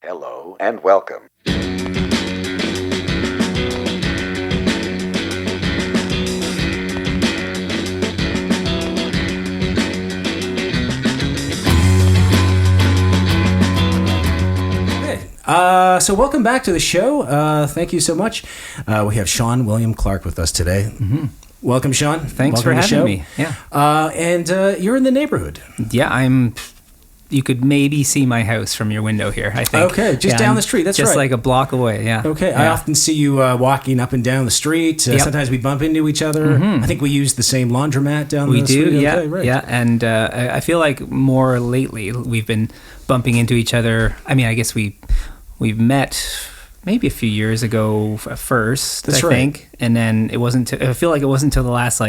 Hello and welcome. So welcome back to the show. Thank you so much. We have Shawn William Clarke with us today. Mm-hmm. Welcome, Shawn. Thanks welcome for having me. Yeah. And you're in the neighborhood. Yeah, you could maybe see my house from your window here, I think. Okay, just down the street. That's just right. Just like a block away, yeah. Okay, yeah. I often see you walking up and down the street. Yep. Sometimes we bump into each other. Mm-hmm. I think we use the same laundromat down the street. We do, yeah. Okay, right. Yeah, and I feel like more lately we've been bumping into each other. I mean, I guess we've met maybe a few years ago first, That's I right. think. And then I feel like it wasn't until the last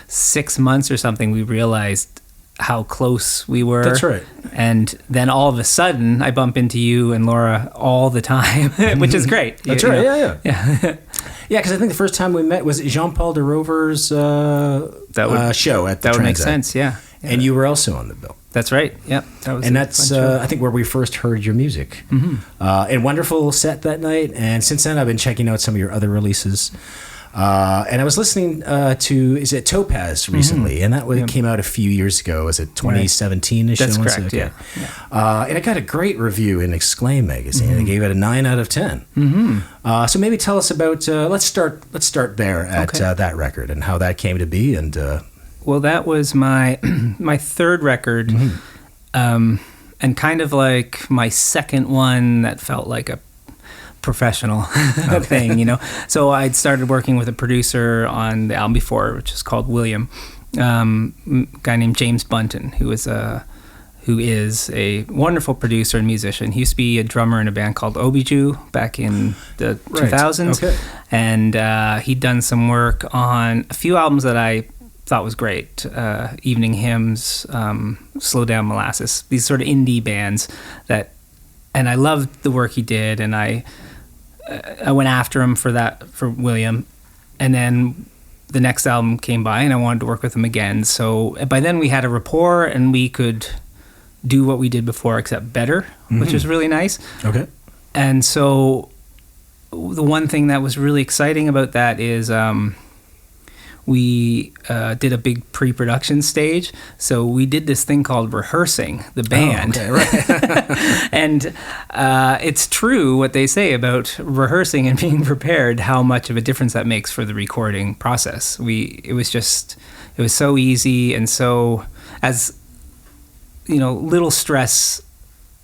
6 months or something we realized how close we were. That's right. And then all of a sudden I bump into you and Laura all the time, which is great. That's right. Yeah. Yeah, because I think the first time we met was Jean-Paul de Rover's show at the That would make Transat. sense, yeah. And you were also on the bill. That's right. Yep. That's I think where we first heard your music. Mm-hmm. And wonderful set that night. And since then, I've been checking out some of your other releases. And I was listening to is it Topaz recently, and that came out a few years ago. Was it 2017ish? That's correct. Okay. Yeah. And it got a great review in Exclaim magazine. Mm-hmm. They gave it a 9 out of 10. Mm-hmm. So maybe tell us about. Let's start there at that record and how that came to be. And well, that was my my third record, and kind of like my second one that felt like a professional thing, So I'd started working with a producer on the album before, which is called William, a guy named James Bunton, who is a wonderful producer and musician. He used to be a drummer in a band called Obiju back in the 2000s, and he'd done some work on a few albums that I thought was great. Evening Hymns, Slow Down Molasses, these sort of indie bands and I loved the work he did, and I went after him for William, and then the next album came by and I wanted to work with him again. So by then we had a rapport and we could do what we did before except better, which was really nice. Okay. And so the one thing that was really exciting about that is we did a big pre-production stage. So we did this thing called rehearsing the band. Oh, okay, right. And it's true what they say about rehearsing and being prepared, how much of a difference that makes for the recording process. It was so easy and so as little stress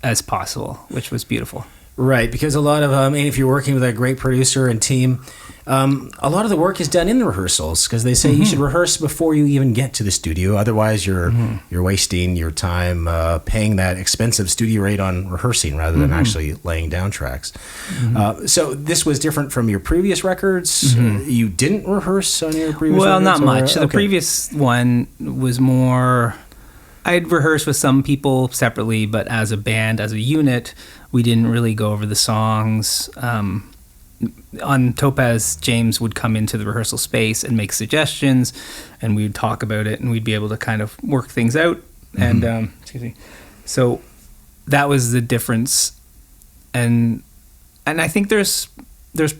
as possible, which was beautiful. Right, because a lot of, if you're working with a great producer and team, a lot of the work is done in the rehearsals because they say you should rehearse before you even get to the studio. Otherwise, you're wasting your time paying that expensive studio rate on rehearsing rather than actually laying down tracks. So this was different from your previous records. You didn't rehearse on your previous records? Well, not much. The previous one was more... I'd rehearse with some people separately, but as a band, as a unit, we didn't really go over the songs. On Topaz, James would come into the rehearsal space and make suggestions, and we would talk about it, and we'd be able to kind of work things out. And excuse me. So that was the difference, and I think there's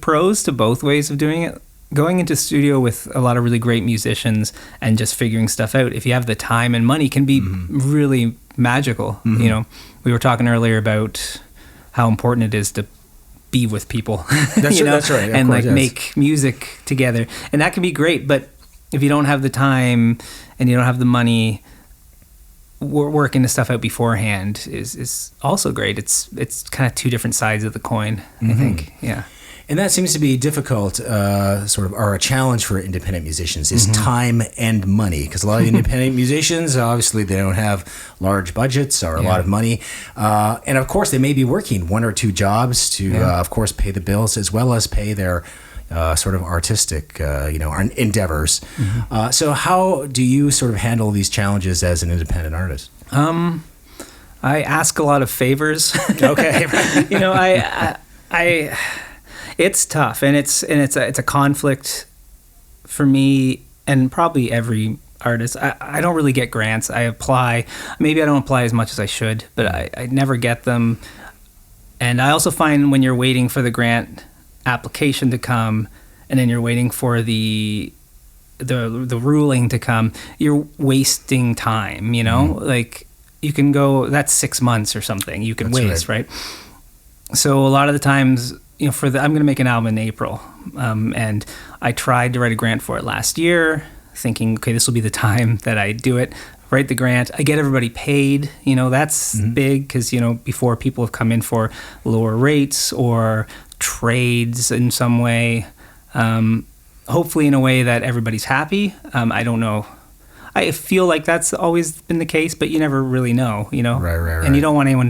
pros to both ways of doing it. Going into studio with a lot of really great musicians and just figuring stuff out, if you have the time and money, can be really magical. We were talking earlier about how important it is to be with people. That's right. And make music together. And that can be great, but if you don't have the time and you don't have the money, working the stuff out beforehand is also great. It's kind of two different sides of the coin, I think. Yeah. And that seems to be difficult, or a challenge for independent musicians, is time and money. Because a lot of independent musicians, obviously, they don't have large budgets or a lot of money. And, of course, they may be working one or two jobs to, of course, pay the bills as well as pay their sort of artistic, endeavors. So how do you sort of handle these challenges as an independent artist? I ask a lot of favors. Okay. It's tough, and it's a conflict for me and probably every artist. I don't really get grants. I apply. Maybe I don't apply as much as I should, but I never get them. And I also find when you're waiting for the grant application to come, and then you're waiting for the ruling to come, you're wasting time, you know? Like, you can go, that's 6 months or something you can waste, right? So a lot of the times, you know, I'm going to make an album in April, and I tried to write a grant for it last year, thinking, okay, this will be the time that I do it. Write the grant. I get everybody paid. You know, that's big because, you know, before people have come in for lower rates or trades in some way, hopefully in a way that everybody's happy. I don't know. I feel like that's always been the case, but you never really know, you know? Right. And you don't want anyone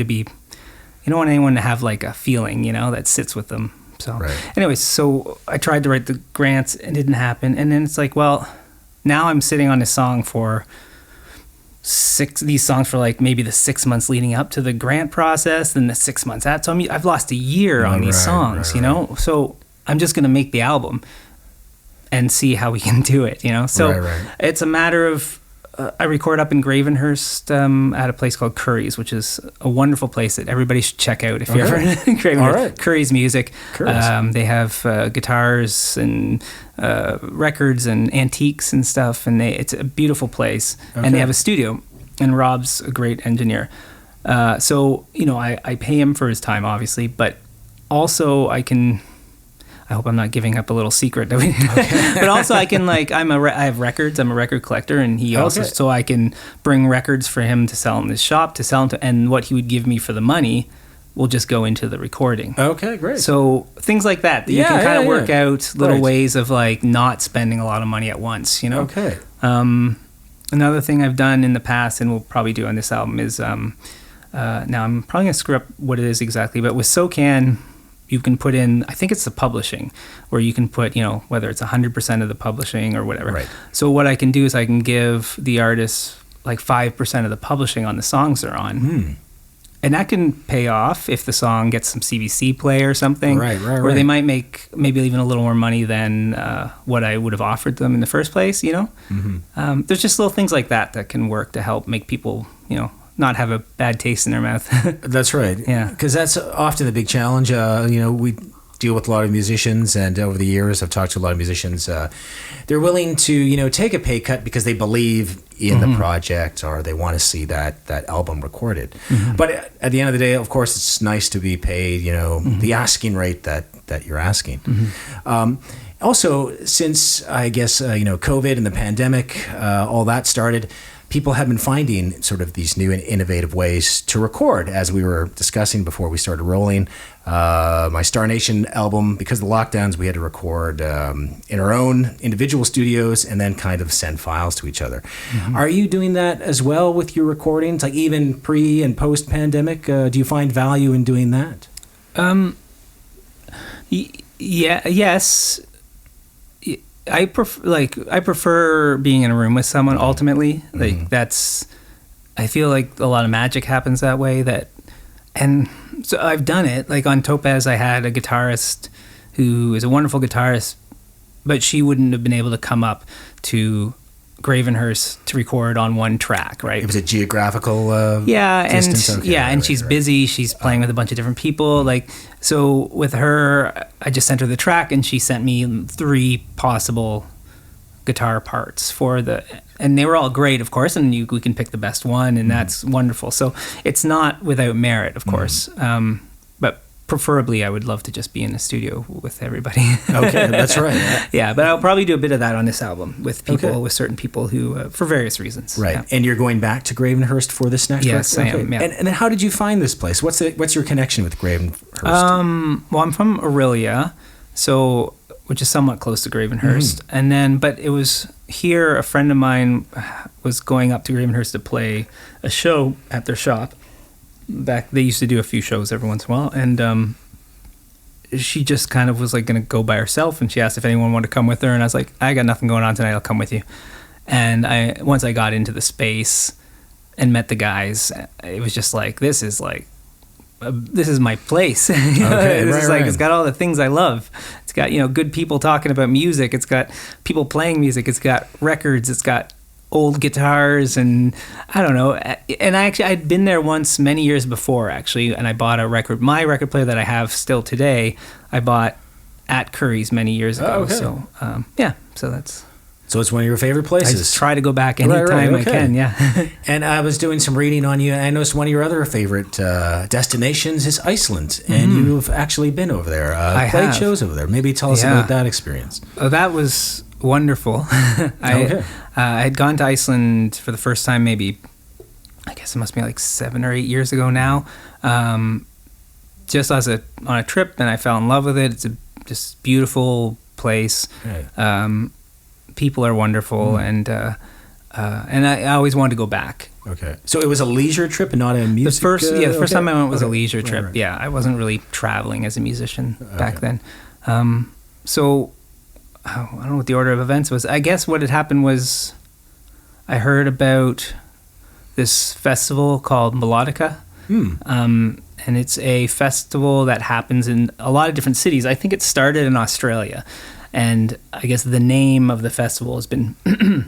to have like a feeling, you know, that sits with them. So anyways, so I tried to write the grants. It didn't happen. And then it's like, well, now I'm sitting on this song for these songs for like maybe the 6 months leading up to the grant process, then the 6 months out. So I've lost a year on these songs, you know? So I'm just going to make the album and see how we can do it, you know? So it's a matter of, I record up in Gravenhurst at a place called Curry's, which is a wonderful place that everybody should check out if you're ever in Gravenhurst. Curry's Music. They have guitars and records and antiques and stuff, and it's a beautiful place. And they have a studio, and Rob's a great engineer. So, you know, I pay him for his time, obviously, but also I hope I'm not giving up a little secret. But also I can I have records. I'm a record collector, and he also, so I can bring records for him to sell in his shop, and what he would give me for the money will just go into the recording. Okay, great. So things like that you can kind of work out little ways of like not spending a lot of money at once, you know? Okay. Another thing I've done in the past, and we'll probably do on this album, is now I'm probably going to screw up what it is exactly, but with SOCAN, you can put in, I think it's the publishing, where you can put, you know, whether it's 100% of the publishing or whatever. Right. So what I can do is I can give the artists like 5% of the publishing on the songs they're on. And that can pay off if the song gets some CBC play or something. Right. Or they might make maybe even a little more money than what I would have offered them in the first place, you know? There's just little things like that can work to help make people, you know, not have a bad taste in their mouth. That's right. Yeah. Because that's often the big challenge. You know, we deal with a lot of musicians, and over the years I've talked to a lot of musicians. They're willing to, you know, take a pay cut because they believe in the project, or they want to see that album recorded. But at the end of the day, of course, it's nice to be paid, you know, the asking rate that you're asking. Also, since I guess, you know, COVID and the pandemic, all that started, people have been finding sort of these new and innovative ways to record, as we were discussing before we started rolling. My Star Nation album, because of the lockdowns, we had to record in our own individual studios and then kind of send files to each other. Are you doing that as well with your recordings, like even pre and post pandemic? Do you find value in doing that? Yes. I prefer being in a room with someone ultimately. I feel like a lot of magic happens that way, and so I've done it. Like on Topaz, I had a guitarist who is a wonderful guitarist, but she wouldn't have been able to come up to Gravenhurst to record on one track, right? It was a geographical distance? And she's busy. She's playing with a bunch of different people. Like, so with her, I just sent her the track, and she sent me 3 possible guitar parts and they were all great, of course, and we can pick the best one, and that's wonderful. So it's not without merit, of course. But preferably I would love to just be in the studio with everybody. Okay, that's right. Yeah, but I'll probably do a bit of that on this album with people, with certain people who, for various reasons. Right. Yeah. And you're going back to Gravenhurst for this next record? Yes, I am. Yeah. And then how did you find this place? What's your connection with Gravenhurst? Well, I'm from Orillia, so which is somewhat close to Gravenhurst. And then, but it was here, a friend of mine was going up to Gravenhurst to play a show at their shop. They used to do a few shows every once in a while, and she just kind of was like going to go by herself, and she asked if anyone wanted to come with her, and I was like, I got nothing going on tonight, I'll come with you. And once I got into the space and met the guys, it was just like, this is my place. It's got all the things I love. It's got, good people talking about music. It's got people playing music. It's got records. It's got old guitars, and I don't know. And I'd been there once many years before, actually, and I bought a record. My record player that I have still today, I bought at Curry's many years ago. Oh, okay. So, so that's... So it's one of your favorite places. I just try to go back anytime I can, yeah. And I was doing some reading on you, and I noticed one of your other favorite destinations is Iceland, and you've actually been over there. I played have. shows over there. Maybe tell us about that experience. Oh, that was wonderful. I had gone to Iceland for the first time maybe, I guess it must be like 7 or 8 years ago now, just on a trip, and I fell in love with it. It's a just beautiful place. Right. People are wonderful, and I always wanted to go back. Okay, so it was a leisure trip and not a music. The first time I went was a leisure trip. Right. Yeah, I wasn't really traveling as a musician back then. So I don't know what the order of events was. I guess what had happened was I heard about this festival called Melodica. And it's a festival that happens in a lot of different cities. I think it started in Australia. And I guess the name of the festival has been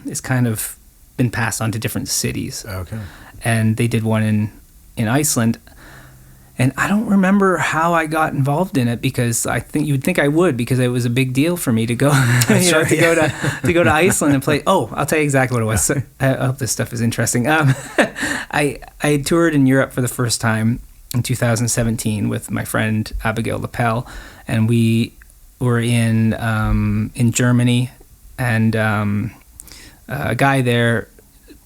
is kind of been passed on to different cities. Okay. And they did one in Iceland. And I don't remember how I got involved in it, because I think you'd think I would, because it was a big deal for me to go to go to Iceland and play. Oh, I'll tell you exactly what it was. So, I hope this stuff is interesting. I toured in Europe for the first time in 2017 with my friend Abigail Lapel, and we were in Germany, and a guy there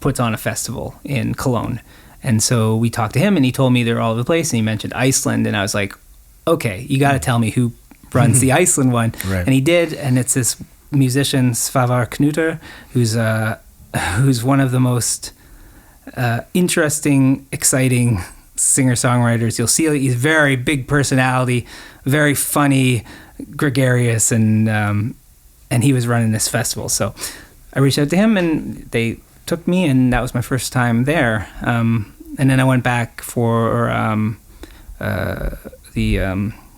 puts on a festival in Cologne. And so we talked to him, and he told me they're all over the place, and he mentioned Iceland, and I was like, okay, you got to tell me who runs the Iceland one. Right. And he did, and it's this musician, Svavar Knuter, who's one of the most interesting, exciting singer-songwriters you'll see. He's a very big personality, very funny, gregarious, and he was running this festival. So I reached out to him, and they took me, and that was my first time there. And then I went back for the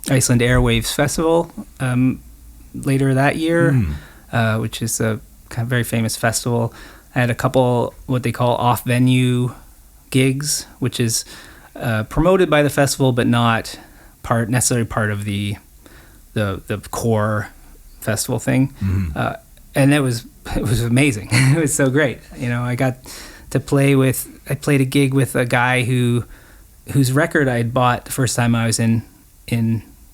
Iceland Airwaves Festival later that year, which is a kind of very famous festival. I had a couple what they call off-venue gigs, which is promoted by the festival, but not necessarily part of the core festival thing. And it was amazing. It was so great. I got to I played a gig with a guy whose record I had bought the first time I was in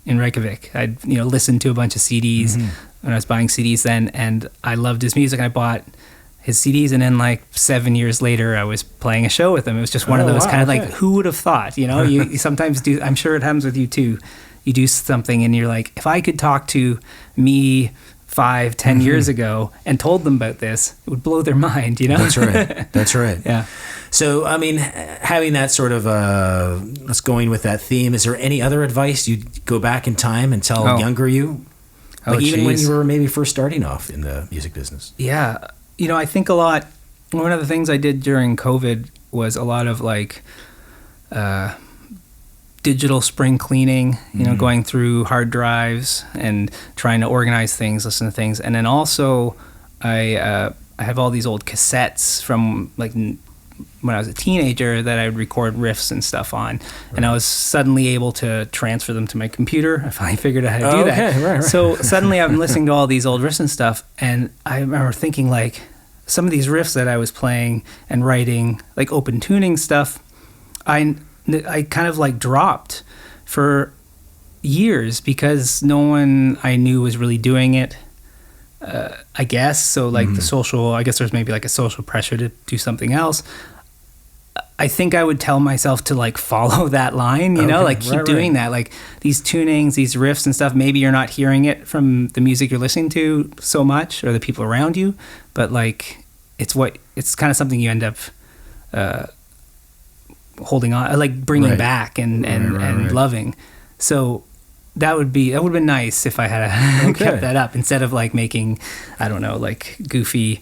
Reykjavik. I'd listened to a bunch of CDs when I was buying CDs then, and I loved his music. I bought his CDs, and then like 7 years later I was playing a show with him. It was just one of those like, who would have thought? You sometimes do. I'm sure it happens with you too. You do something and you're like, if I could talk to me 5-10 years ago and told them about this, it would blow their mind, That's right. Yeah. So, I mean, having that sort of, let's going with that theme, is there any other advice you'd go back in time and tell younger you? Like even when you were maybe first starting off in the music business? Yeah. I think a lot, one of the things I did during COVID was a lot of like, digital spring cleaning, going through hard drives and trying to organize things, listen to things. And then also I have all these old cassettes from like when I was a teenager that I would record riffs and stuff on. Right. And I was suddenly able to transfer them to my computer. I finally figured out how to do that. Okay, right. So suddenly I'm listening to all these old riffs and stuff, and I remember thinking like some of these riffs that I was playing and writing, like open tuning stuff, I kind of like dropped for years because no one I knew was really doing it, I guess. So like I guess there's maybe like a social pressure to do something else. I think I would tell myself to like follow that line, keep doing that. Like these tunings, these riffs and stuff, maybe you're not hearing it from the music you're listening to so much or the people around you, but like it's kind of something you end up holding on, like bringing back and loving. So that would have been nice if I had kept that up instead of like making, I don't know, like goofy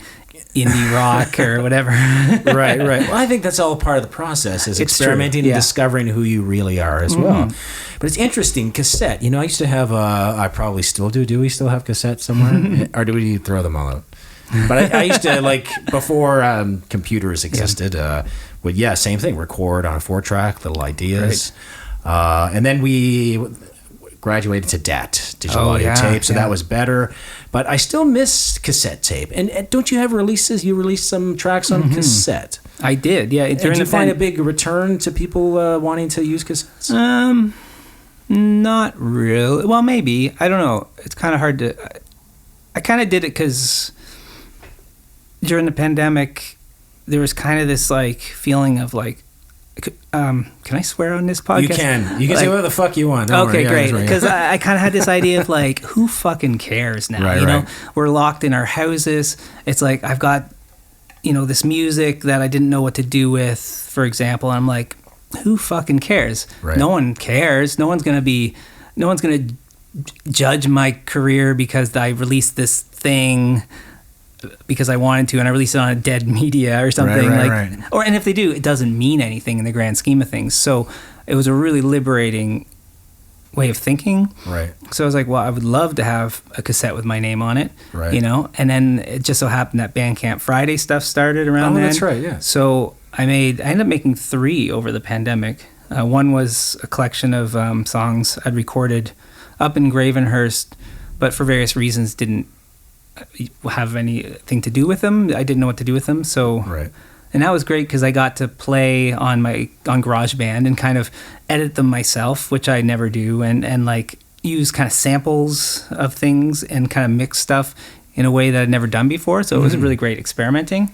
indie rock or whatever. Right. Well, I think that's all part of the process, is experimenting and discovering who you really are as well. But it's interesting, cassette. I used to have, I probably still do. Do we still have cassettes somewhere? Or do we throw them all out? But I used to, like, before computers existed, same thing, record on a 4-track, little ideas. Right. And then we graduated to DAT, digital audio tape, so that was better. But I still miss cassette tape. And don't you have releases? You released some tracks on cassette. I did, yeah. Did you find a big return to people wanting to use cassettes? Not really. Well, maybe. I don't know. It's kind of hard to... I kind of did it because during the pandemic, there was kind of this, like, feeling of, like, can I swear on this podcast? You can. You can say whatever the fuck you want. Don't okay, worry. great. Because I kind of had this idea of, like, who fucking cares now? Right, you know, we're locked in our houses. It's like I've got, this music that I didn't know what to do with, for example. And I'm like, who fucking cares? Right. No one cares. No one's going to judge my career because I released this thing because I wanted to, and I released it on a dead media or something. Right. And if they do, it doesn't mean anything in the grand scheme of things. So it was a really liberating way of thinking. Right. So I was like, well, I would love to have a cassette with my name on it. Right. And then it just so happened that Bandcamp Friday stuff started around then. Oh, that's right. Yeah. So I ended up making 3 over the pandemic. One was a collection of songs I'd recorded up in Gravenhurst, but for various reasons didn't have anything to do with them. I didn't know what to do with them. So, right. And that was great because I got to play on GarageBand and kind of edit them myself, which I never do, and like use kind of samples of things and kind of mix stuff in a way that I'd never done before. So it was really great experimenting.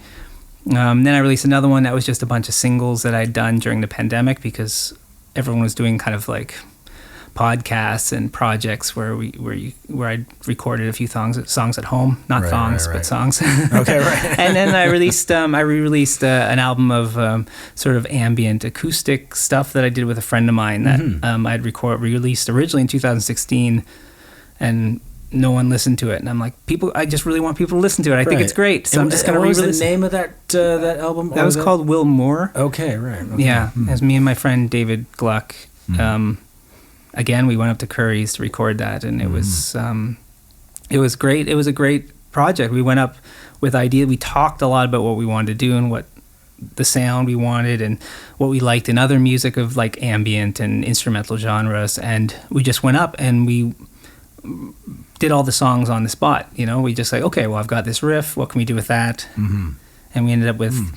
Then I released another one that was just a bunch of singles that I'd done during the pandemic because everyone was doing kind of like podcasts and projects where I recorded a few songs at home, not thongs, but songs. Okay, right. And then I released, re-released an album of sort of ambient acoustic stuff that I did with a friend of mine that I'd released originally in 2016, and no one listened to it. And I'm like, I just really want people to listen to it. I think it's great. So I'm just going to re-release it. What was the name of that album? That was called Will Moore. Okay, right. Okay. Yeah, it was me and my friend David Gluck. Again, we went up to Curry's to record that, and it was great. It was a great project. We went up with ideas. We talked a lot about what we wanted to do and what the sound we wanted and what we liked in other music of like ambient and instrumental genres. And we just went up and we did all the songs on the spot. We just like, okay, well, I've got this riff. What can we do with that? And we ended up with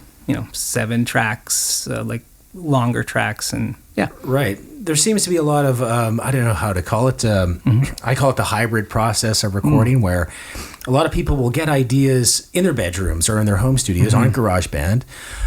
7 tracks, like longer tracks, and yeah. Right. There seems to be a lot of, I don't know how to call it. I call it the hybrid process of recording, where a lot of people will get ideas in their bedrooms or in their home studios on GarageBand,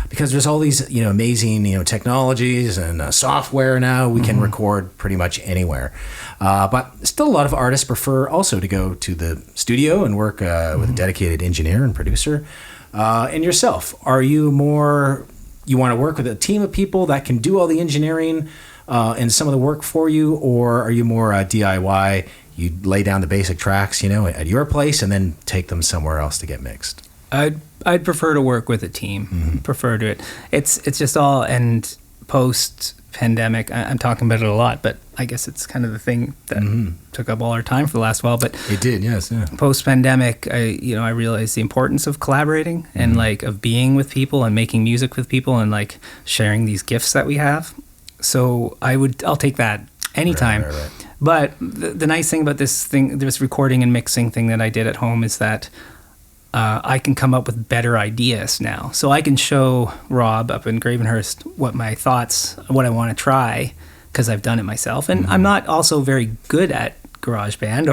because there's all these, amazing, technologies and software now. We can record pretty much anywhere. But still a lot of artists prefer also to go to the studio and work with a dedicated engineer and producer. And yourself, are you more... You want to work with a team of people that can do all the engineering and some of the work for you, or are you more DIY? You lay down the basic tracks, at your place, and then take them somewhere else to get mixed. I'd prefer to work with a team. Prefer to it. It's just all, and post pandemic, I'm talking about it a lot, but I guess it's kind of the thing that took up all our time for the last while. But it did, yes, yeah. Post pandemic, I realized the importance of collaborating and like of being with people and making music with people and like sharing these gifts that we have. So I'll take that anytime. Right. But the nice thing about this recording and mixing thing that I did at home is that I can come up with better ideas now. So I can show Rob up in Gravenhurst what my thoughts, what I want to try, because I've done it myself. And I'm not also very good at GarageBand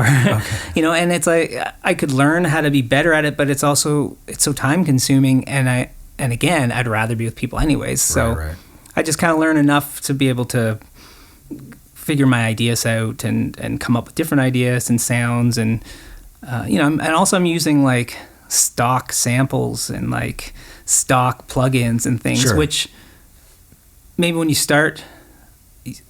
and it's like I could learn how to be better at it, but it's so time consuming. And again, I'd rather be with people anyways. So I just kind of learn enough to be able to figure my ideas out and come up with different ideas and sounds. And, and also I'm using like stock samples and like stock plugins and things, which maybe when you start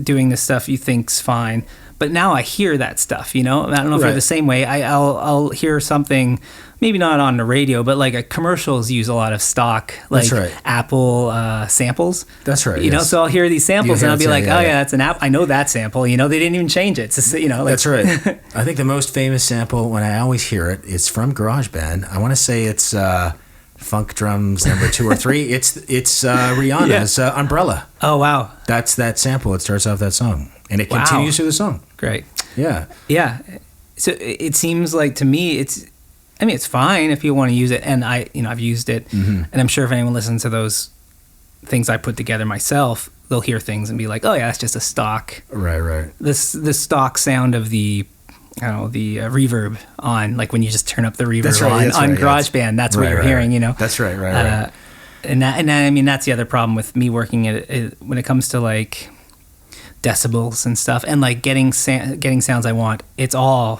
doing this stuff you think's fine. But now I hear that stuff, you know? I don't know if you're the same way. I'll hear something, maybe not on the radio, but like commercials use a lot of stock, like Apple samples. That's right. You know, so I'll hear these samples and I'll be like, that's an app. I know that sample. You know, they didn't even change it. It's just, you know, like, that's right. I think the most famous sample, when I always hear it, is from GarageBand. I want to say it's Funk Drums number 2 or 3. It's Rihanna's Umbrella. Oh, wow. That's that sample. It starts off that song. And it continues through the song. Great. Yeah. Yeah. So it seems like to me, it's fine if you want to use it. And I've used it. Mm-hmm. And I'm sure if anyone listens to those things I put together myself, they'll hear things and be like, oh yeah, that's just a stock. Right. The stock sound of the reverb on, like when you just turn up the reverb on GarageBand, that's what you're hearing, you know? That's right. And I mean, that's the other problem with me working when it comes to like decibels and stuff, and like getting sounds I want. It's all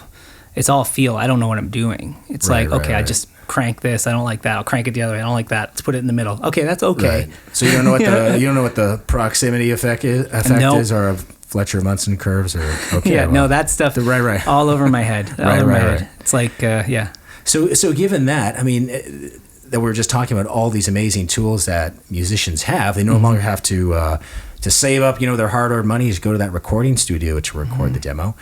feel. I don't know what I'm doing. It's I just crank this. I don't like that. I'll crank it the other way. I don't like that. Let's put it in the middle. Okay, that's okay. Right. So you don't know what the proximity effect is, or a Fletcher Munson curves, or no, that stuff. Right. All over my head. Head. It's like So given that, I mean, that we're just talking about all these amazing tools that musicians have, they no longer have to save up, their hard-earned money to go to that recording studio to record the demo.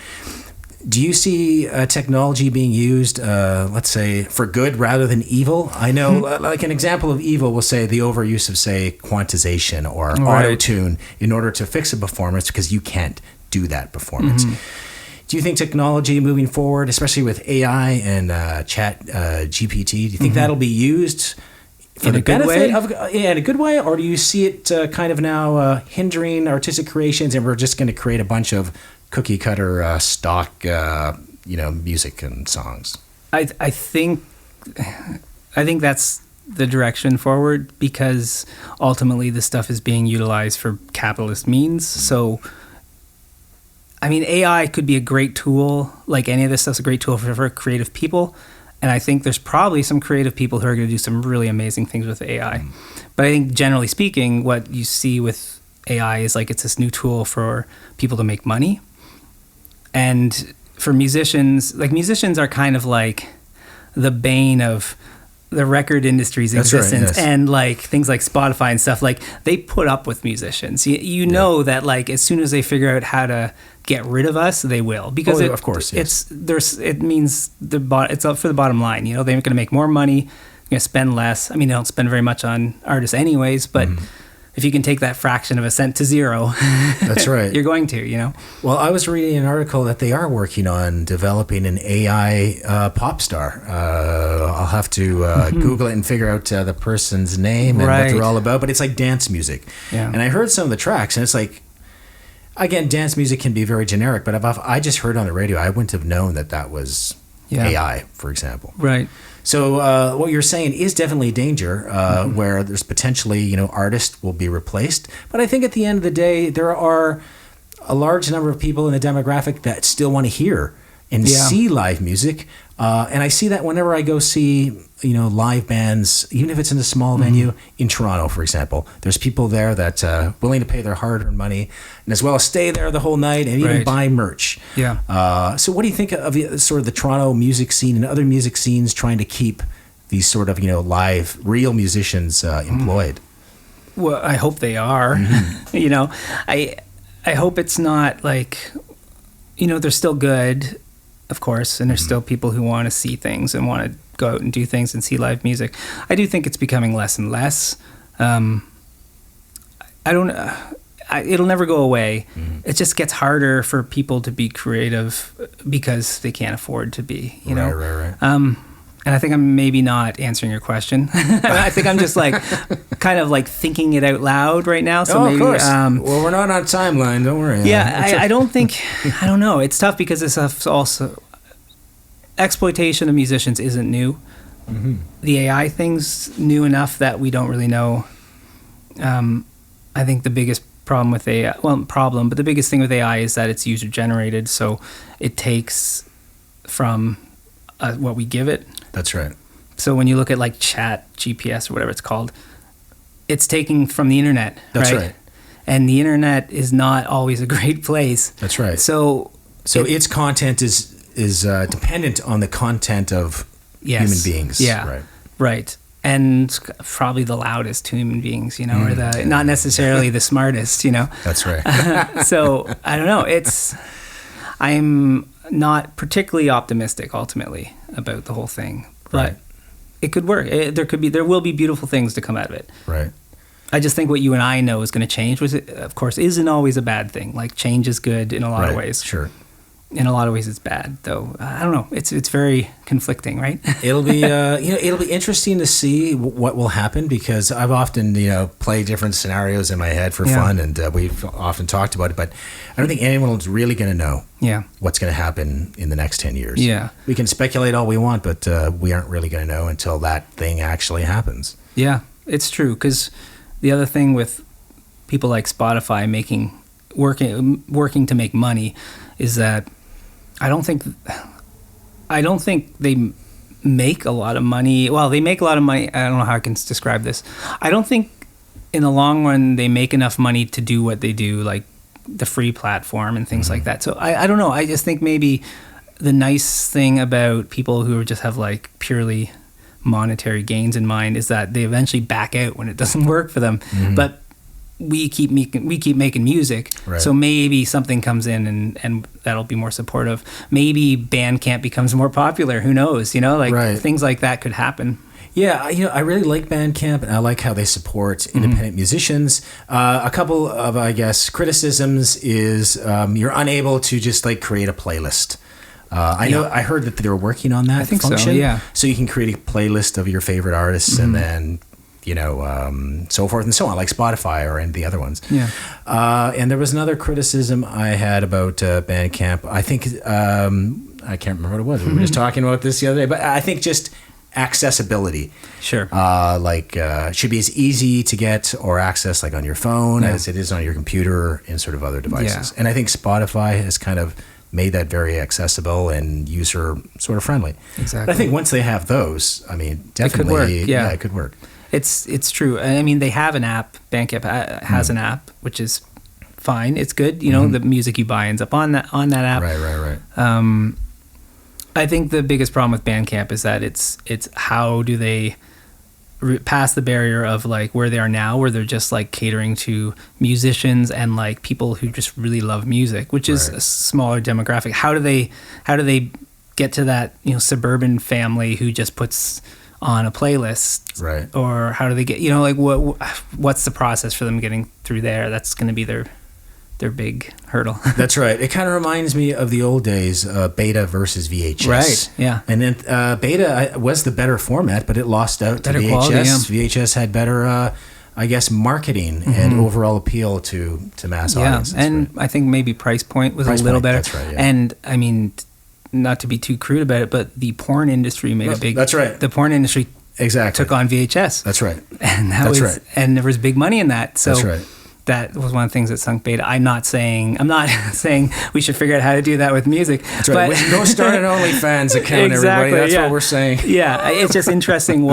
Do you see technology being used, let's say, for good rather than evil? I know, like an example of evil, we'll say the overuse of, say, quantization or auto-tune in order to fix a performance because you can't do that performance. Mm-hmm. Do you think technology moving forward, especially with AI and chat GPT, do you think that'll be used for the benefit in a good way, or do you see it kind of now hindering artistic creations, and we're just going to create a bunch of cookie cutter stock, music and songs? I think that's the direction forward, because ultimately this stuff is being utilized for capitalist means. So, I mean, AI could be a great tool, like any of this stuff's a great tool for creative people. And I think there's probably some creative people who are going to do some really amazing things with AI. But I think generally speaking, what you see with AI is like it's this new tool for people to make money. And for musicians are kind of like the bane of the record industry's existence. And like things like Spotify and stuff, like they put up with musicians. You know that like as soon as they figure out how to get rid of us, they will, because of course, it means it's up for the bottom line. They're going to make more money, going to spend less. I mean, they don't spend very much on artists anyways, but if you can take that fraction of a cent to zero, that's right. You're going to, Well, I was reading an article that they are working on developing an AI pop star. I'll have to Google it and figure out the person's name and what they're all about. But it's like dance music. Yeah. And I heard some of the tracks, and it's like, again, dance music can be very generic. But if I just heard on the radio, I wouldn't have known that was AI, for example. Right. So what you're saying is definitely a danger, where there's potentially, artists will be replaced. But I think at the end of the day, there are a large number of people in the demographic that still want to hear and see live music. And I see that whenever I go see, live bands, even if it's in a small venue in Toronto, for example, there's people there that willing to pay their hard-earned money and as well as stay there the whole night and even buy merch. Yeah. So what do you think of sort of the Toronto music scene and other music scenes trying to keep these sort of, live, real musicians employed? Well, I hope they are. I hope it's not like, they're still good, of course, and there's still people who want to see things and want to go out and do things and see live music. I do think it's becoming less and less. It'll never go away. It just gets harder for people to be creative because they can't afford to be, Right. And I think I'm maybe not answering your question. I think I'm just like kind of like thinking it out loud right now. So maybe, of course. Well, we're not on timeline. Don't worry. Yeah, I don't know. It's tough because this stuff's also exploitation of musicians isn't new. The AI thing's new enough that we don't really know. I think the biggest problem with AI, but the biggest thing with AI is that it's user generated. So it takes from what we give it. That's right. So when you look at like Chat GPS or whatever it's called, it's taking from the internet. That's right. and the internet is not always a great place. That's right. So its content is dependent on the content of human beings. Yeah. Right. And probably the loudest human beings, you know, or not necessarily the smartest, you know. That's right. So I don't know. I'm not particularly optimistic ultimately about the whole thing, but it could work. There will be beautiful things to come out of it. Right. I just think what you and I know is going to change, which of course isn't always a bad thing. Like change is good in a lot of ways. Sure. In a lot of ways it's bad, though. I don't know. It's very conflicting, right? It'll be it'll be interesting to see what will happen, because I've often played different scenarios in my head for fun, and we've often talked about it. But I don't think anyone's really going to know what's going to happen in the next 10 years. Yeah, we can speculate all we want, but we aren't really going to know until that thing actually happens. Yeah, it's true. Because the other thing with people like Spotify working to make money is that I don't think they make a lot of money. Well, they make a lot of money. I don't know how I can describe this. I don't think in the long run they make enough money to do what they do, like the free platform and things like that. So I don't know. I just think maybe the nice thing about people who just have like purely monetary gains in mind is that they eventually back out when it doesn't work for them. But we keep making music, so maybe something comes in and that'll be more supportive. Maybe Bandcamp becomes more popular. Who knows? Things like that could happen. Yeah, I really like Bandcamp, and I like how they support independent musicians. A couple of, I guess, criticisms is you're unable to just like create a playlist. I heard that they were working on that function. So, yeah. So you can create a playlist of your favorite artists, and then so forth and so on, like Spotify or any of the other ones. Yeah. And there was another criticism I had about Bandcamp. I think, I can't remember what it was. We were just talking about this the other day, but I think just accessibility. Sure. Should be as easy to get or access like on your phone as it is on your computer and sort of other devices. Yeah. And I think Spotify has kind of made that very accessible and user sort of friendly. Exactly. But I think once they have those, I mean, definitely, it could work. It's true. I mean, they have an app. Bandcamp has an app, which is fine. It's good. The music you buy ends up on that app. Right. I think the biggest problem with Bandcamp is that it's how do they pass the barrier of like where they are now, where they're just like catering to musicians and like people who just really love music, which is a smaller demographic. How do they get to that suburban family who just puts on a playlist, right? Or how do they get what's the process for them getting through there? That's going to be their big hurdle. That's right. It kind of reminds me of the old days, beta versus VHS. Right. Yeah. And then beta was the better format, but it lost out to VHS. Quality, VHS had better, I guess, marketing and overall appeal to mass audiences. Yeah, and I think maybe price point was a little better. That's right. Yeah. And I mean, not to be too crude about it, but the porn industry made a big. That's right. The porn industry took on VHS. That's right. And and there was big money in that. So that's right. That was one of the things that sunk beta. I'm not saying we should figure out how to do that with music. That's right. But go start an OnlyFans account, everybody. That's what we're saying. Yeah, it's just interesting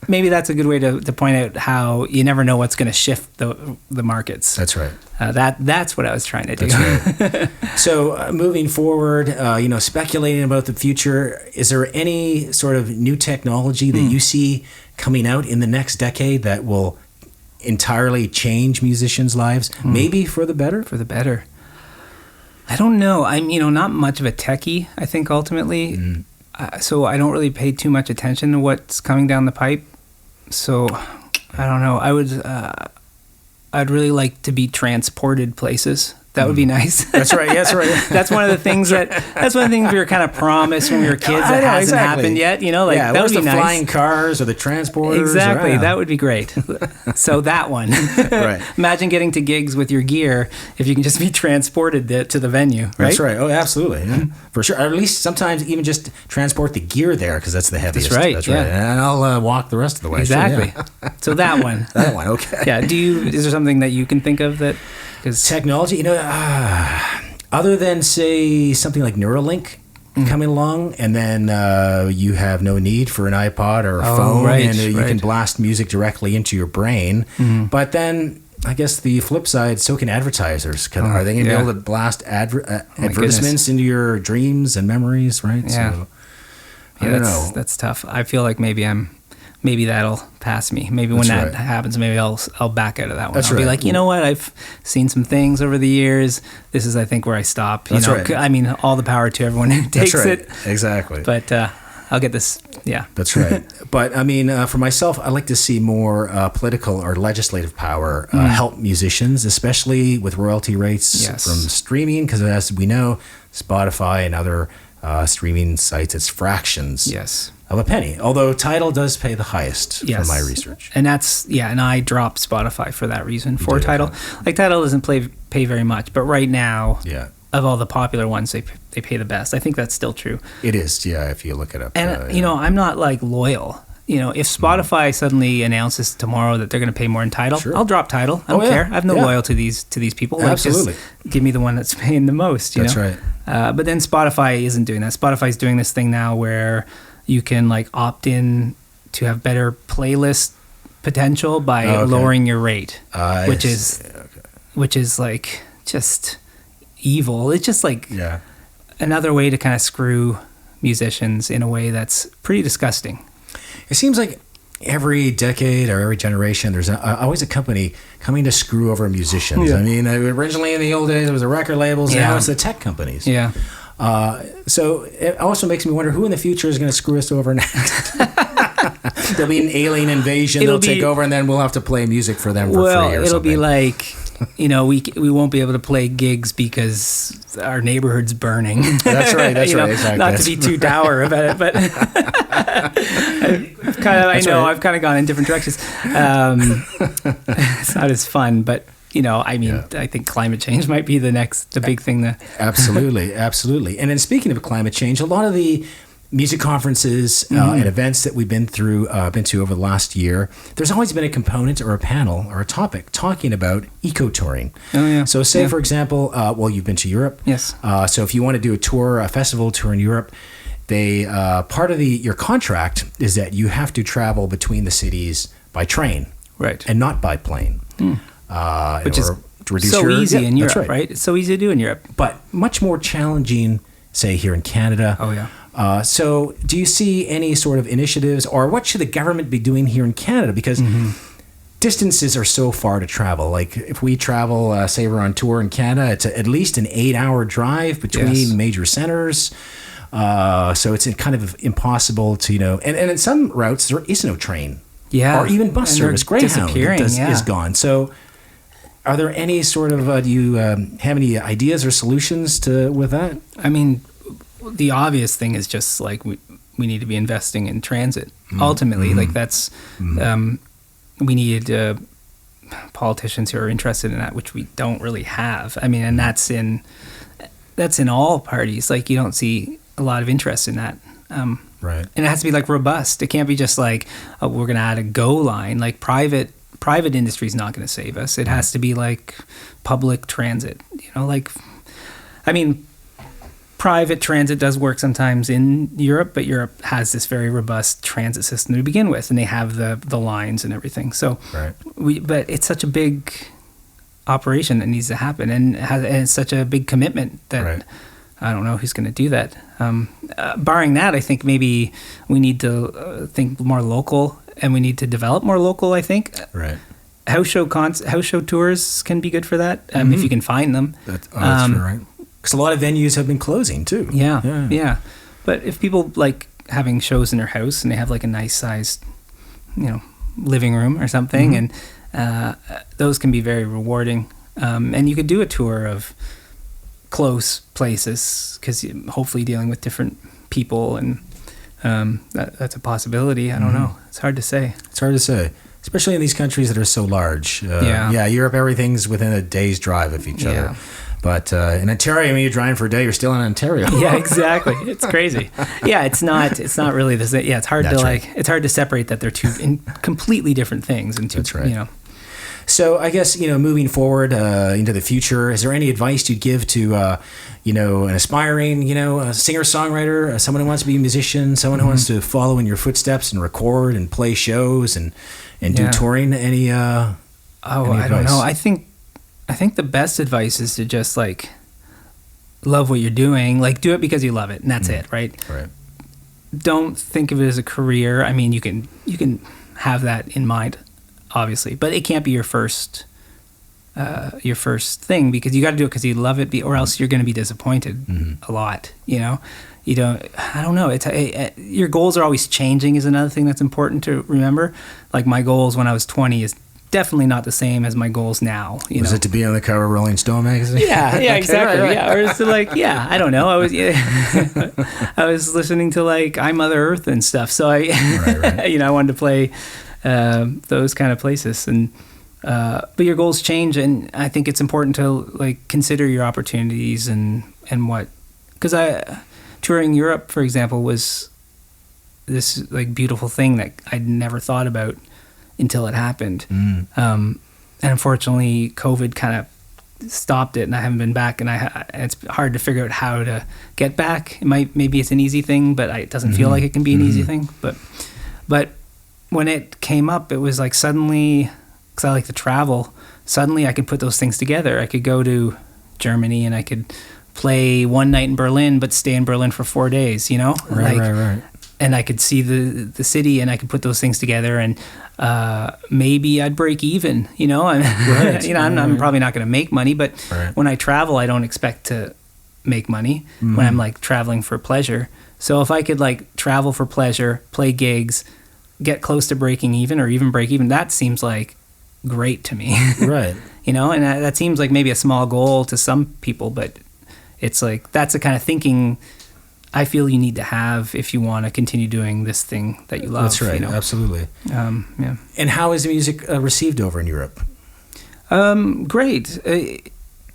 maybe that's a good way to point out how you never know what's going to shift the markets. That's right. That's what I was trying to do. That's right. So moving forward, speculating about the future, is there any sort of new technology that you see coming out in the next decade that will entirely change musicians' lives, maybe for the better? For the better. I don't know. I'm, not much of a techie, I think, ultimately. So I don't really pay too much attention to what's coming down the pipe. So I don't know. I'd really like to be transported places. That would be nice. That's right. That's right. That's one of the things we were kind of promised when we were kids that hasn't happened yet. That would be nice. Flying cars or the transporters. Exactly. That would be great. So that one. Right. Imagine getting to gigs with your gear if you can just be transported to the venue. Right? That's right. Oh, absolutely. Yeah. For sure. Or at least sometimes even just transport the gear there because that's the heaviest. That's right. That's right. And I'll walk the rest of the way. Exactly. Sure, yeah. So that one. That one. Okay. Yeah. Is there something that you can think of that? Technology, other than say something like Neuralink coming along, and then you have no need for an iPod or a phone, and you can blast music directly into your brain. But then I guess the flip side, so can advertisers. Are they going to be able to blast advertisements into your dreams and memories, right? Yeah. So, I don't know. That's tough. I feel like maybe that'll pass me. Maybe when that happens, maybe I'll back out of that one. I'll be like, you know what? I've seen some things over the years. This is, I think, where I stop. You know, I mean, all the power to everyone who takes it. Exactly. But I'll get this. Yeah. That's right. But I mean, for myself, I like to see more political or legislative power help musicians, especially with royalty rates from streaming, because as we know, Spotify and other streaming sites, it's fractions of a penny. Although Tidal does pay the highest from my research. And that's, and I dropped Spotify for that reason, for Tidal. Like Tidal doesn't pay very much, but right now, of all the popular ones, they pay the best. I think that's still true. It is, if you look it up. And, you know, I'm not like loyal. You know, if Spotify suddenly announces tomorrow that they're going to pay more in Tidal, I'll drop Tidal. I don't care. I have no loyalty to these people. Like, absolutely. Just give me the one that's paying the most, you know? That's right. But then Spotify isn't doing that. Spotify's doing this thing now where you can like opt in to have better playlist potential by lowering your rate, which is like just evil. It's just like another way to kind of screw musicians in a way that's pretty disgusting. It seems like every decade or every generation, there's always a company coming to screw over musicians. I mean, originally in the old days, it was the record labels. Now it's the tech companies. Yeah. So it also makes me wonder who in the future is going to screw us over next. There'll be an alien invasion. They'll take over, and then we'll have to play music for them for free or something. It'll be like, you know, we won't be able to play gigs because our neighborhood's burning. That's right. That's right. Exactly. Not to be too dour about it, but I've kind of gone in different directions. It's not as fun, but. You know, I mean, I think climate change might be the big thing. Absolutely. And then speaking of climate change, a lot of the music conferences and events that we've been to over the last year, there's always been a component or a panel or a topic talking about eco-touring. Oh, yeah. So say, for example, you've been to Europe. Yes. So if you want to do a festival tour in Europe, they part of your contract is that you have to travel between the cities by train. Right. And not by plane. Which is so easy in Europe, right? It's so easy to do in Europe. But much more challenging, say, here in Canada. Oh, yeah. So do you see any sort of initiatives, or what should the government be doing here in Canada? Because distances are so far to travel. Like if we travel, say we're on tour in Canada, it's at least an 8-hour drive between major centers. So it's kind of impossible to, and in some routes, there is no train. Yeah. Or even bus service. Greyhound is gone. So are there any sort of, do you have any ideas or solutions with that? I mean, the obvious thing is just like we need to be investing in transit. Ultimately, like that's, we need politicians who are interested in that, which we don't really have. I mean, and that's in all parties. Like you don't see a lot of interest in that. Right. And it has to be like robust. It can't be just like, we're going to add a GO line. Like private industry is not going to save us. It has to be like public transit, I mean, private transit does work sometimes in Europe, but Europe has this very robust transit system to begin with, and they have the lines and everything. So, but it's such a big operation that needs to happen, and it's such a big commitment that I don't know who's going to do that. Barring that, I think maybe we need to think more local, and we need to develop more local, I think. Right. House show tours can be good for that, if you can find them. That's true, right? Because a lot of venues have been closing, too. Yeah. But if people like having shows in their house and they have like a nice sized, living room or something, and those can be very rewarding. And you could do a tour of close places because hopefully dealing with different people, and that's a possibility. I don't know. It's hard to say. Especially in these countries that are so large. Europe, everything's within a day's drive of each other. But in Ontario, when you're driving for a day, you're still in Ontario. Yeah, exactly. It's crazy. Yeah, it's not really the same. Yeah, it's hard it's hard to separate that they're two completely different things. And that's right. So I guess, moving forward into the future, is there any advice you'd give to, an aspiring, a singer-songwriter, someone who wants to be a musician, someone who wants to follow in your footsteps and record and play shows and do touring? Oh, Any I don't advice? know. I think the best advice is to just like love what you're doing. Like do it because you love it, and that's it, right? Right. Don't think of it as a career. I mean, you can have that in mind, obviously, but it can't be your first thing, because you got to do it because you love it, or else you're going to be disappointed a lot. You know, you don't. I don't know. Your goals are always changing. Is another thing that's important to remember. Like my goals when I was 20 is definitely not the same as my goals now. Was it to be on the cover of Rolling Stone magazine? Yeah, Okay, exactly. right. Yeah, or it's to like, I don't know. I was listening to like I Mother Earth and stuff. So I, Right. I wanted to play those kind of places. And but your goals change, and I think it's important to like consider your opportunities and what, because touring Europe, for example, was this like beautiful thing that I'd never thought about until it happened. And unfortunately, COVID kind of stopped it, and I haven't been back. And it's hard to figure out how to get back. Maybe it's an easy thing, but it doesn't feel like it can be an easy thing. But when it came up, it was like suddenly, because I like to travel, suddenly I could put those things together. I could go to Germany and I could play one night in Berlin, but stay in Berlin for 4 days. You know, Right. And I could see the city, and I could put those things together, and maybe I'd break even, you know. Right. I'm probably not going to make money, but Right. when I travel, I don't expect to make money when I'm like traveling for pleasure. So if I could like travel for pleasure, play gigs, get close to breaking even, or even break even, that seems like great to me. Right. You know, and that seems like maybe a small goal to some people, but it's like that's the kind of thinking I feel you need to have if you want to continue doing this thing that you love. That's right. You know? Absolutely. Yeah. And how is the music received over in Europe? Great.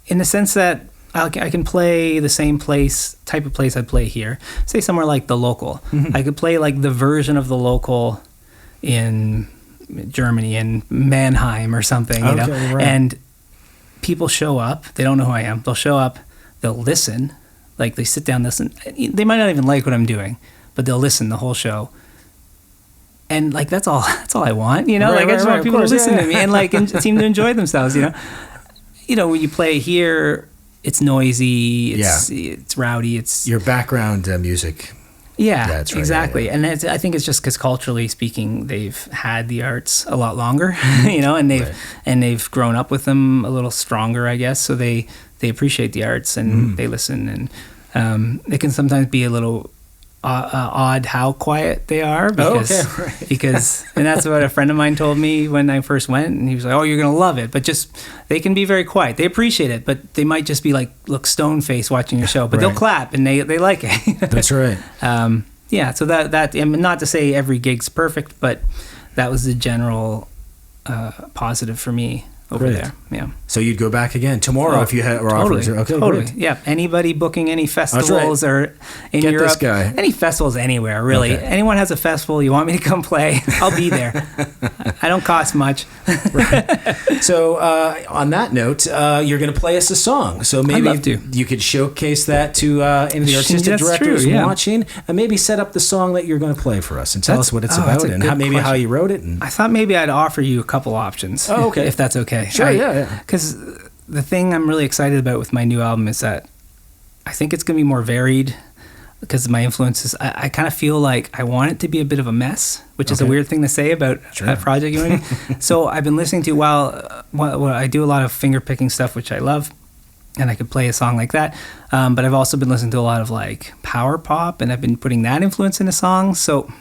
In the sense that I can play the same type of place I'd play here. Say somewhere like the Local. I could play like the version of the Local in Germany, in Mannheim or something, you know. Right. And people show up. They don't know who I am. They'll show up. They'll listen. Like they sit down, listen. They might not even like what I'm doing, but they'll listen the whole show. And like that's all I want, you know. Right, I just want people to listen to me and like seem to enjoy themselves, you know. You know, when you play here, it's noisy, it's rowdy, it's Your background music. yeah, That's right, exactly. yeah. And I think it's just because culturally speaking, they've had the arts a lot longer, you know, and they've grown up with them a little stronger, I guess. So they appreciate the arts and they listen, and it can sometimes be a little odd how quiet they are because and that's what a friend of mine told me when I first went, and he was like, "Oh, you're gonna love it," but just they can be very quiet. They appreciate it, but they might just be like look stone faced watching your show, but they'll clap and they like it. That's right. Yeah, so that I mean, not to say every gig's perfect, but that was the general positive for me over there. Yeah. So you'd go back again tomorrow if you had offers. Okay, totally. great. Yeah. Anybody booking any festivals or in Get Europe, this guy. any festivals anywhere, really. Okay. Anyone has a festival you want me to come play, I'll be there. I don't cost much. So on that note, you're going to play us a song. So maybe love to. you could showcase that to any of the artistic That's directors true, yeah. watching, and maybe set up the song that you're going to play for us and tell us what it's that's about a and good how question. you wrote it. And I thought maybe I'd offer you a couple options. Oh, okay. If that's okay. Sure, yeah. Because the thing I'm really excited about with my new album is that I think it's going to be more varied because of my influences. I kind of feel like I want it to be a bit of a mess, which is a weird thing to say about a project you want to do. So I've been listening to, while I do a lot of finger picking stuff, which I love, and I could play a song like that. But I've also been listening to a lot of like power pop, and I've been putting that influence into songs. So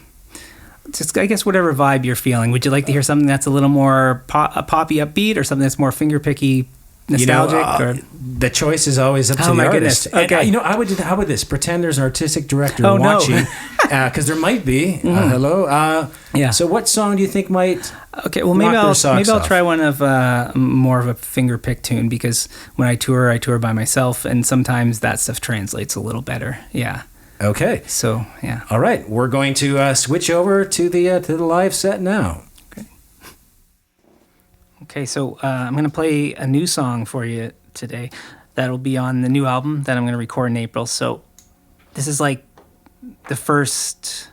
just, I guess, whatever vibe you're feeling. Would you like to hear something that's a little more poppy upbeat, or something that's more finger picky, nostalgic? Or the choice is always up to the my artist. goodness. Okay. And, how would this? Pretend there's an artistic director Oh, no. watching, because there might be. Hello. Yeah. So what song do you think might? Okay, well maybe I'll off? try one of more of a finger pick tune, because when I tour by myself, and sometimes that stuff translates a little better. Yeah. Okay. So yeah. All right, we're going to switch over to the live set now. Okay, so I'm going to play a new song for you today. That'll be on the new album that I'm going to record in April. So this is like the first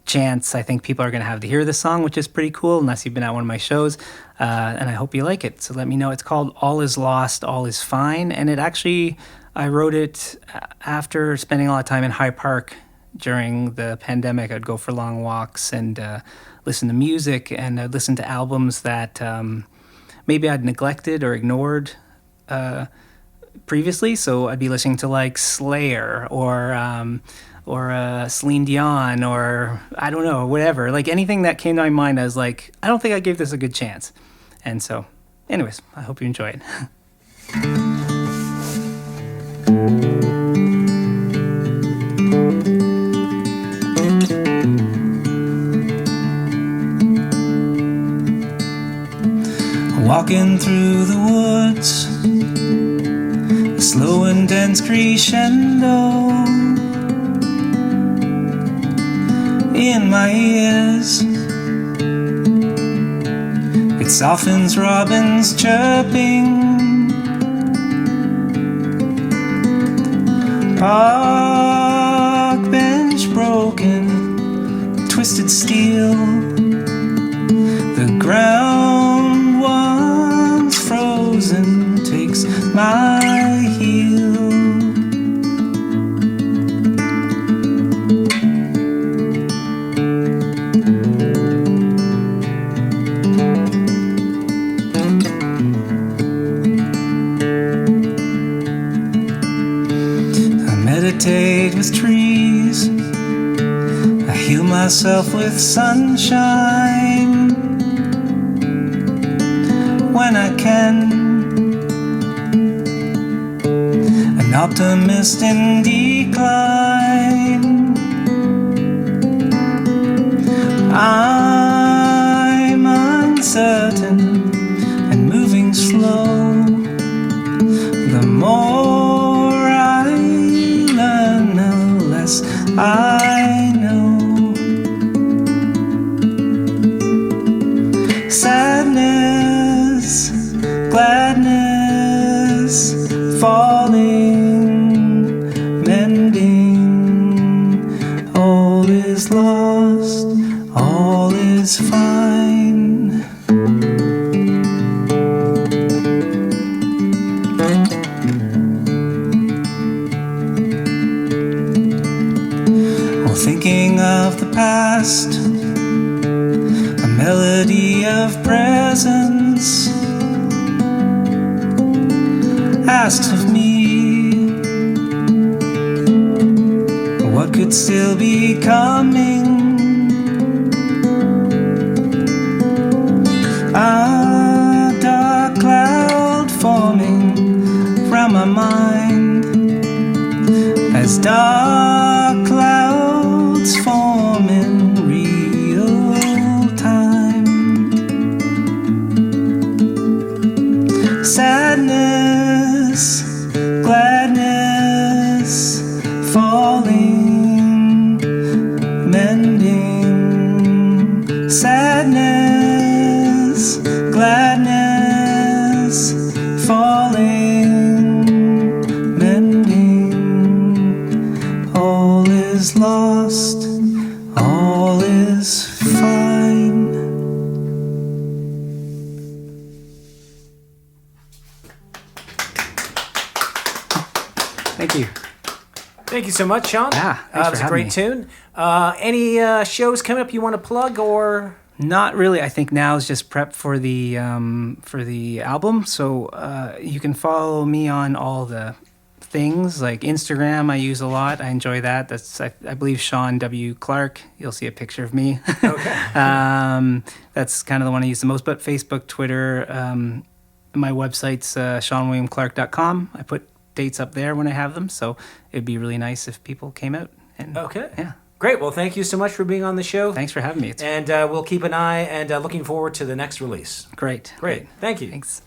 chance I think people are going to have to hear this song, which is pretty cool, unless you've been at one of my shows. And I hope you like it. So let me know. It's called All Is Lost, All Is Fine. And it actually, I wrote it after spending a lot of time in High Park during the pandemic. I'd go for long walks and listen to music, and I'd listen to albums that maybe I'd neglected or ignored previously. So I'd be listening to like Slayer or Celine Dion, or I don't know, whatever. Like anything that came to my mind, I was like, I don't think I gave this a good chance. And so, anyways, I hope you enjoy it. Walking through the woods, a slow and dense crescendo in my ears. It softens robins chirping, park bench broken, twisted steel, the ground once frozen takes my heel. Meditate with trees, I heal myself with sunshine when I can. An optimist in decline, I'm uncertain and moving slow. The more I learn, the less I know. Sadness, gladness, falling, mending. All is lost, all is fine. Thinking of the past, a melody of presence asks of me what could still be coming. A dark cloud forming from my mind, as dark clouds form in real time. Sadness, gladness, falling, mending. Sadness, gladness, falling, mending. All is lost, all is fine. Thank you. Thank you so much, Shawn. Yeah, thanks that for was a having great me. tune. Any shows coming up you want to plug, or? Not really. I think now is just prep for the album. So you can follow me on all the things like Instagram. I use a lot. I enjoy that. That's I believe Shawn W. Clarke. You'll see a picture of me. Okay. That's kind of the one I use the most. But Facebook, Twitter, my website's ShawnWilliamClarke.com. I put dates up there when I have them. So it'd be really nice if people came out. And, Okay. Yeah. Great. Well, thank you so much for being on the show. Thanks for having me. It's And we'll keep an eye and looking forward to the next release. great. Great. Thank you. Thanks.